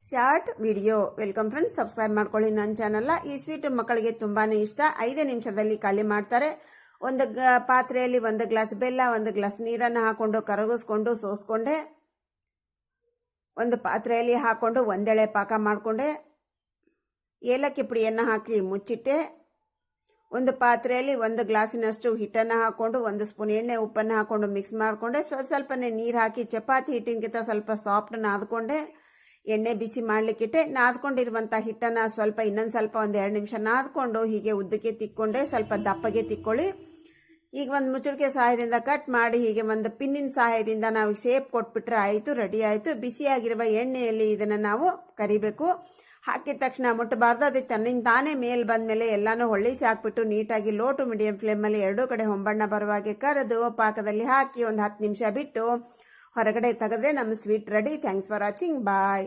Short video. Welcome friends, subscribe ಮಾಡ್ಕೊಳ್ಳಿ ನನ್ನ channel. ಈ ಸ್ವೀಟ್ ಮಕ್ಕಳಿಗೆ ತುಂಬಾನೇ ಇಷ್ಟ. 5 ನಿಮಿಷದಲ್ಲಿ ಖಾಲಿ ಮಾಡ್ತಾರೆ. ಒಂದು ಪಾತ್ರೆಯಲ್ಲಿ 1 ಗ್ಲಾಸ್ ಬೆಲ್ಲ, 1 ಗ್ಲಾಸ್ ನೀರನ್ನು ಹಾಕೊಂಡು ಕರಗಿಸ್ಕೊಂಡು ಸೋಸ್ಕೊಂಡೆ, ಒಂದು ಪಾತ್ರೆಯಲ್ಲಿ ಹಾಕೊಂಡು ಒಂದೆಳೆ ಪಾಕ ಮಾಡಿಕೊಂಡೆ, ಏಲಕ್ಕಿ ಪುಡಿಯನ್ನು ಹಾಕಿ ಮುಚ್ಚಿಟ್ಟೆ. ಒಂದು ಪಾತ್ರೆಯಲ್ಲಿ 1 ಗ್ಲಾಸಿನಷ್ಟು ಹಿಟ್ಟನ್ನು ಹಾಕೊಂಡು 1 ಸ್ಪೂನ್ ಎಣ್ಣೆ, ಉಪ್ಪನ್ನು ಹಾಕೊಂಡು ಮಿಕ್ಸ್ ಮಾಡಿಕೊಂಡೆ. ಸ್ವಲ್ಪನೇ ನೀರು ಹಾಕಿ ಚಪಾತಿ ಹಿಟ್ಟಿನಗಿಂತ ಸ್ವಲ್ಪ ಸಾಫ್ಟ್ ನಾದ್ಕೊಂಡೆ. ಎಣ್ಣೆ ಬಿಸಿ ಮಾಡ್ಲಿಕ್ಕಿಟ್ಟೆ. ನಾದ್ಕೊಂಡಿರುವಂಥ ಹಿಟ್ಟನ್ನು ಇನ್ನೊಂದು ಸ್ವಲ್ಪ 1-2 ನಿಮಿಷ ನಾದ್ಕೊಂಡು ಹೀಗೆ ಉದ್ದಕ್ಕೆ ತಿಕ್ಕೊಂಡೆ. ಸ್ವಲ್ಪ ದಪ್ಪಗೆ ತಿಕ್ಕೊಳ್ಳಿ. ಈಗ ಒಂದು ಮುಚ್ಚಳಿಕೆ ಸಹಾಯದಿಂದ ಕಟ್ ಮಾಡಿ ಹೀಗೆ ಒಂದು ಪಿನ್ನಿನ ಸಹಾಯದಿಂದ ನಾವು ಶೇಪ್ ಕೊಟ್ಬಿಟ್ರೆ ಆಯಿತು, ರೆಡಿ ಆಯಿತು. ಬಿಸಿಯಾಗಿರುವ ಎಣ್ಣೆಯಲ್ಲಿ ಇದನ್ನು ನಾವು ಕರಿಬೇಕು. ಹಾಕಿದ ತಕ್ಷಣ ಮುಟ್ಟಬಾರ್ದು. ಅದಕ್ಕೆ ತನ್ನಿಂದ ತಾನೇ ಮೇಲ್ ಬಂದಮೇಲೆ ಎಲ್ಲಾನು ಹೊಳ್ಳಿಸಿ ಹಾಕ್ಬಿಟ್ಟು ನೀಟಾಗಿ ಲೋ ಟು ಮೀಡಿಯಂ ಫ್ಲೇಮಲ್ಲಿ 2 ಕಡೆ ಹೊಂಬಣ್ಣ ಬರುವಾಗೆ ಕರೆದು ಪಾಕದಲ್ಲಿ ಹಾಕಿ ಒಂದು 10 ನಿಮಿಷ ಬಿಟ್ಟು ಹೊರಗಡೆ ತೆಗೆದ್ರೆ ನಮ್ಮ sweet ready. Thanks for watching. Bye.